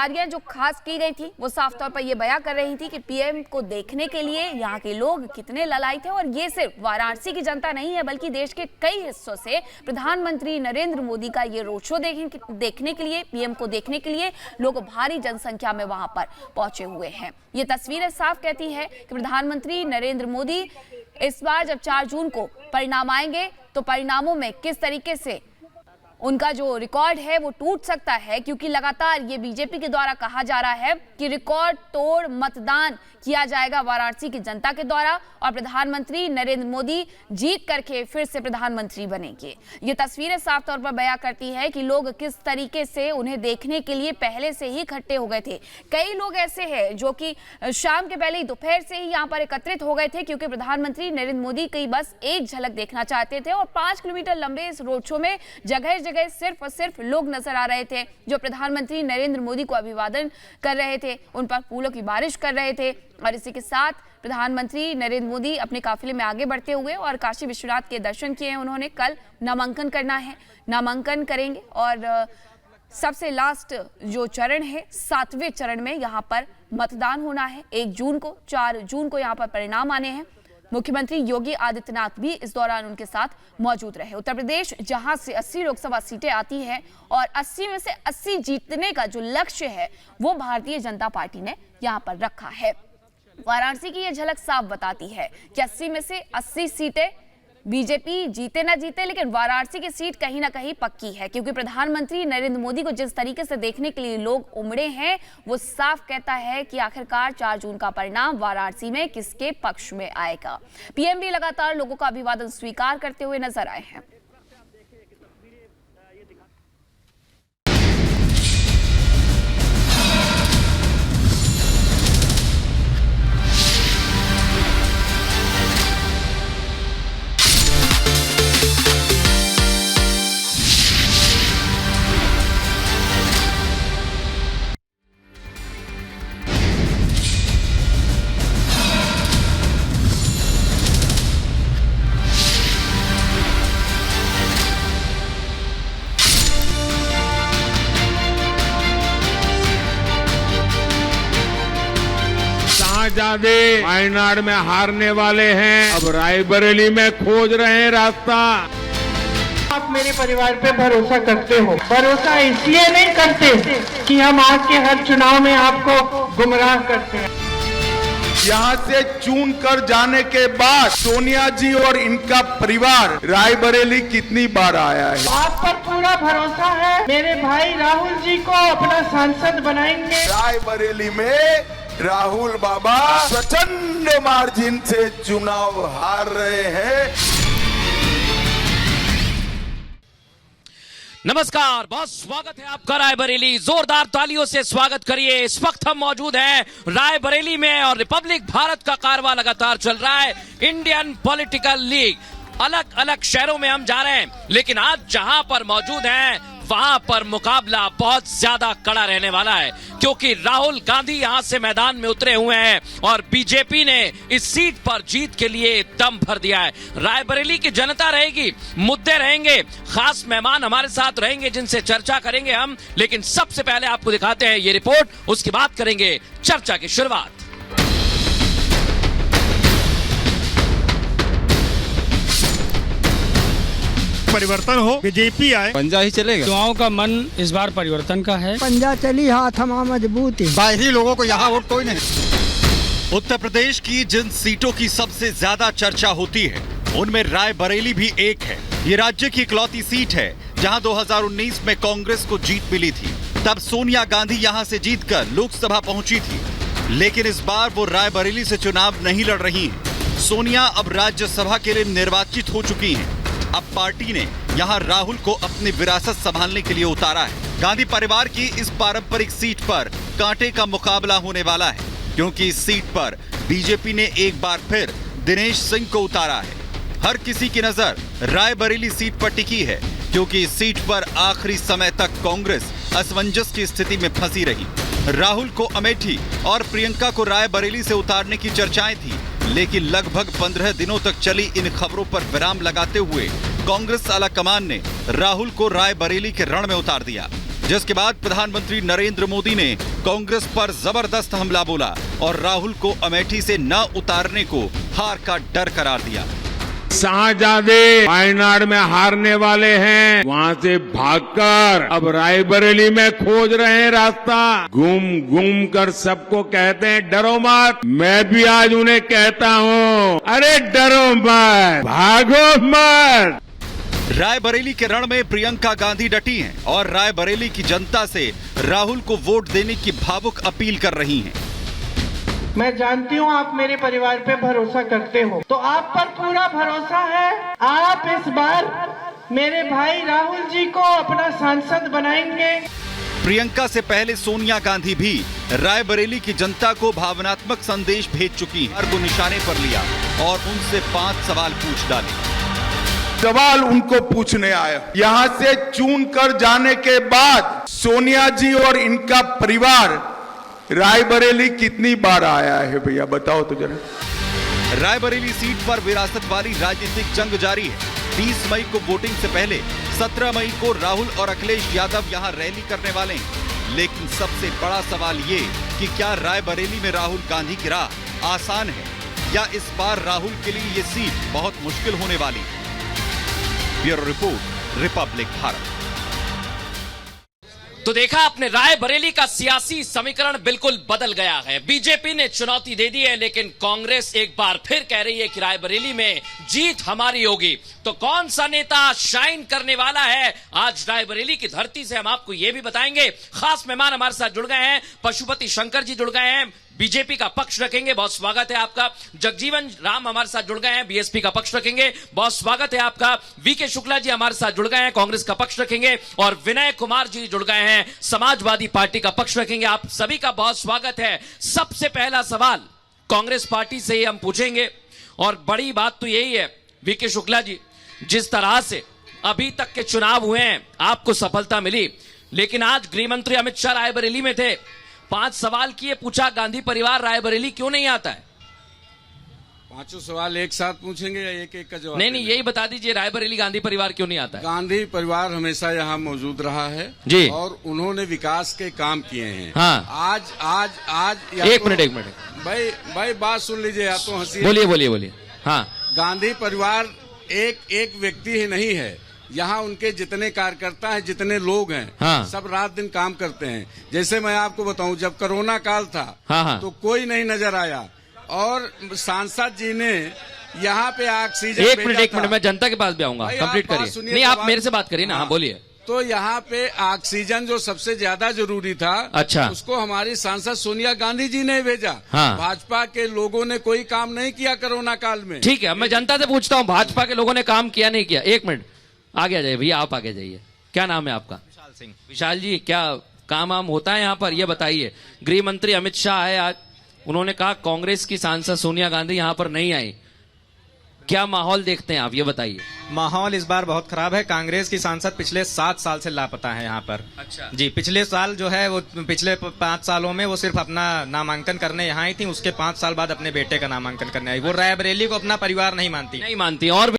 तैयारियां जो खास की गई थी वो साफ तौर पर ये बयां कर रही थी कि पीएम को देखने के लिए यहाँ के लोग कितने ललायत थे। और ये सिर्फ वाराणसी की जनता नहीं है बल्कि देश के कई हिस्सों से प्रधानमंत्री नरेंद्र मोदी का ये रोड शो देखने के लिए, पीएम को देखने के लिए लोग भारी जनसंख्या में वहां पर पहुंचे हुए हैं। ये तस्वीरें साफ कहती है कि प्रधानमंत्री नरेंद्र मोदी इस बार जब 4 जून को परिणाम आएंगे तो परिणामों में किस तरीके से उनका जो रिकॉर्ड है वो टूट सकता है, क्योंकि लगातार ये बीजेपी के द्वारा कहा जा रहा है कि रिकॉर्ड तोड़ मतदान किया जाएगा वाराणसी की जनता के द्वारा और प्रधानमंत्री नरेंद्र मोदी जीत करके फिर से प्रधानमंत्री बनेंगे। ये तस्वीरें साफ तौर पर बयां करती है कि लोग किस तरीके से उन्हें देखने के लिए पहले से ही इकट्ठे हो गए थे। कई लोग ऐसे हैं जो कि शाम के पहले ही, दोपहर से ही यहाँ पर एकत्रित हो गए थे, क्योंकि प्रधानमंत्री नरेंद्र मोदी की बस एक झलक देखना चाहते थे। और 5 किलोमीटर लंबे इस रोड शो में जगह जगह सिर्फ और सिर्फ लोग नजर आ रहे थे जो प्रधानमंत्री नरेंद्र मोदी को अभिवादन कर रहे थे, उन पर फूलों की बारिश कर रहे थे। और इसी के साथ प्रधानमंत्री नरेंद्र मोदी अपने काफिले में आगे बढ़ते हुए और काशी विश्वनाथ के दर्शन किए हैं उन्होंने। कल नामांकन करना है, नामांकन करेंगे और सबसे लास्ट जो चरण है 7वें चरण में यहाँ पर मतदान होना है 1 जून को। 4 जून को यहाँ पर परिणाम आने हैं। मुख्यमंत्री योगी आदित्यनाथ भी इस दौरान उनके साथ मौजूद रहे। उत्तर प्रदेश जहां से 80 लोकसभा सीटें आती हैं और 80 में से 80 जीतने का जो लक्ष्य है वो भारतीय जनता पार्टी ने यहां पर रखा है। वाराणसी की ये झलक साफ बताती है कि 80 में से 80 सीटें बीजेपी जीते ना जीते, लेकिन वाराणसी की सीट कहीं ना कहीं पक्की है, क्योंकि प्रधानमंत्री नरेंद्र मोदी को जिस तरीके से देखने के लिए लोग उमड़े हैं वो साफ कहता है कि आखिरकार 4 जून का परिणाम वाराणसी में किसके पक्ष में आएगा। पीएम भी लगातार लोगों का अभिवादन स्वीकार करते हुए नजर आए हैं। शाहजादे वायनाड में हारने वाले हैं, अब रायबरेली में खोज रहे हैं रास्ता। आप मेरे परिवार पे भरोसा करते हो। भरोसा इसलिए नहीं करते कि हम आके हर चुनाव में आपको गुमराह करते हैं। यहाँ से चुन कर जाने के बाद सोनिया जी और इनका परिवार रायबरेली कितनी बार आया है? आप पर पूरा भरोसा है। मेरे भाई राहुल जी को अपना सांसद बनाएंगे। रायबरेली में राहुल बाबा प्रचंड मार्जिन से चुनाव हार रहे हैं। नमस्कार, बहुत स्वागत है आपका रायबरेली। जोरदार तालियों से स्वागत करिए। इस वक्त हम मौजूद हैं रायबरेली में और रिपब्लिक भारत का कारवां लगातार चल रहा है। इंडियन पॉलिटिकल लीग, अलग अलग शहरों में हम जा रहे हैं, लेकिन आज जहां पर मौजूद हैं वहां पर मुकाबला बहुत ज्यादा कड़ा रहने वाला है, क्योंकि राहुल गांधी यहां से मैदान में उतरे हुए हैं और बीजेपी ने इस सीट पर जीत के लिए दम भर दिया है। रायबरेली की जनता रहेगी, मुद्दे रहेंगे, खास मेहमान हमारे साथ रहेंगे जिनसे चर्चा करेंगे हम। लेकिन सबसे पहले आपको दिखाते हैं ये रिपोर्ट, उसके बाद करेंगे चर्चा की शुरुआत। परिवर्तन हो, बीजेपी आए, पंजा ही चलेगा। युवाओं का मन इस बार परिवर्तन का है। पंजा चली हाथ हमारा मजबूत है। बाहरी लोगों को यहाँ वोट कोई नहीं। उत्तर प्रदेश की जिन सीटों की सबसे ज्यादा चर्चा होती है उनमें रायबरेली भी एक है। ये राज्य की इकलौती सीट है जहां 2019 में कांग्रेस को जीत मिली थी। तब सोनिया गांधी यहां से जीतकर लोकसभा पहुंची थी, लेकिन इस बार वो रायबरेली से चुनाव नहीं लड़ रही हैं। सोनिया अब राज्यसभा के लिए निर्वाचित हो चुकी हैं। अब पार्टी ने यहां राहुल को अपनी विरासत संभालने के लिए उतारा है। गांधी परिवार की इस पारंपरिक सीट पर कांटे का मुकाबला होने वाला है, क्योंकि इस सीट पर बीजेपी ने एक बार फिर दिनेश सिंह को उतारा है। हर किसी की नजर रायबरेली सीट पर टिकी है, क्योंकि इस सीट पर आखिरी समय तक कांग्रेस असमंजस की स्थिति में फंसी रही। राहुल को अमेठी और प्रियंका को रायबरेली से उतारने की चर्चाएं थी, लेकिन लगभग 15 दिनों तक चली इन खबरों पर विराम लगाते हुए कांग्रेस आलाकमान ने राहुल को रायबरेली के रण में उतार दिया। जिसके बाद प्रधानमंत्री नरेंद्र मोदी ने कांग्रेस पर जबरदस्त हमला बोला और राहुल को अमेठी से न उतारने को हार का डर करार दिया। शाहजादे वायनाड में हारने वाले हैं, वहां से भागकर अब रायबरेली में खोज रहे हैं रास्ता। घूम घूम कर सबको कहते हैं डरो मत। मैं भी आज उन्हें कहता हूं, अरे डरो मत, भागो मत। रायबरेली के रण में प्रियंका गांधी डटी हैं और रायबरेली की जनता से राहुल को वोट देने की भावुक अपील कर रही हैं। मैं जानती हूँ आप मेरे परिवार पे भरोसा करते हो, तो आप पर पूरा भरोसा है। आप इस बार मेरे भाई राहुल जी को अपना सांसद बनाएंगे। प्रियंका से पहले सोनिया गांधी भी रायबरेली की जनता को भावनात्मक संदेश भेज चुकी हैं। को निशाने पर लिया और उनसे 5 सवाल पूछ डाले। सवाल उनको पूछने आया, यहाँ से चुन कर जाने के बाद सोनिया जी और इनका परिवार रायबरेली कितनी बार आया है भैया, बताओ तो जरा। रायबरेली सीट पर विरासत वाली राजनीतिक जंग जारी है। 30 मई को वोटिंग से पहले 17 मई को राहुल और अखिलेश यादव यहां रैली करने वाले हैं। लेकिन सबसे बड़ा सवाल ये कि क्या रायबरेली में राहुल गांधी की राह आसान है या इस बार राहुल के लिए ये सीट बहुत मुश्किल होने वाली है। Bureau report, Republic Bharat. तो देखा आपने, रायबरेली का सियासी समीकरण बिल्कुल बदल गया है। बीजेपी ने चुनौती दे दी है, लेकिन कांग्रेस एक बार फिर कह रही है कि रायबरेली में जीत हमारी होगी। तो कौन सा नेता शाइन करने वाला है आज रायबरेली की धरती से, हम आपको यह भी बताएंगे। खास मेहमान हमारे साथ जुड़ गए हैं, पशुपति शंकर जी जुड़ गए हैं, बीजेपी का पक्ष रखेंगे, बहुत स्वागत है आपका। जगजीवन राम हमारे साथ जुड़ गए हैं, बीएसपी का पक्ष रखेंगे, बहुत स्वागत है आपका। वीके शुक्ला जी हमारे साथ जुड़ गए हैं, कांग्रेस का पक्ष रखेंगे, और विनय कुमार जी जुड़ गए हैं, समाजवादी पार्टी का पक्ष रखेंगे। आप सभी का बहुत स्वागत है। सबसे पहला सवाल कांग्रेस पार्टी से ही हम पूछेंगे, और बड़ी बात तो यही है वीके शुक्ला जी, जिस तरह से अभी तक के चुनाव हुए हैं आपको सफलता मिली, लेकिन आज गृह मंत्री अमित शाह रायबरेली में थे, 5 सवाल किए, पूछा गांधी परिवार रायबरेली क्यों नहीं आता है? 5 सवाल एक साथ पूछेंगे या एक एक का जवाब? नहीं, यही बता दीजिए, रायबरेली गांधी परिवार क्यों नहीं आता है? गांधी परिवार हमेशा यहाँ मौजूद रहा है जी, और उन्होंने विकास के काम किए हैं। हाँ। आज एक मिनट भाई बात सुन लीजिए, या तो हंसी। बोलिए। हाँ, गांधी परिवार एक व्यक्ति ही नहीं है, यहाँ उनके जितने कार्यकर्ता हैं, जितने लोग हैं, हाँ। सब रात दिन काम करते हैं। जैसे मैं आपको बताऊं, जब कोरोना काल था, हाँ। तो कोई नहीं नजर आया, और सांसद जी ने यहाँ पे ऑक्सीजन एक मिनट मैं जनता के पास भी आऊंगा, कंप्लीट करिए। नहीं, आप मेरे से बात करिए ना। हाँ, बोलिए। तो यहाँ पे ऑक्सीजन जो सबसे ज्यादा जरूरी था, अच्छा, उसको हमारी सांसद सोनिया गांधी जी ने भेजा। हाँ। भाजपा के लोगों ने कोई काम नहीं किया कोरोना काल में। ठीक है, अब मैं जनता से पूछता हूँ, भाजपा के लोगों ने काम किया नहीं किया? एक मिनट आगे आ जाइए भैया, आप आगे जाइए। क्या नाम है आपका? विशाल सिंह। विशाल जी, क्या काम होता है यहाँ पर, ये बताइए। गृह मंत्री अमित शाह है आज, उन्होंने कहा कांग्रेस की सांसद सोनिया गांधी यहाँ पर नहीं आई, क्या माहौल देखते हैं आप, ये बताइए। माहौल इस बार बहुत खराब है। कांग्रेस की सांसद पिछले 7 साल से लापता है यहाँ पर। अच्छा जी, पिछले साल जो है वो, पिछले 5 सालों में वो सिर्फ अपना नामांकन करने यहाँ आई थी, उसके 5 साल बाद अपने बेटे का नामांकन करने आई। वो रायबरेली को अपना परिवार नहीं मानती। और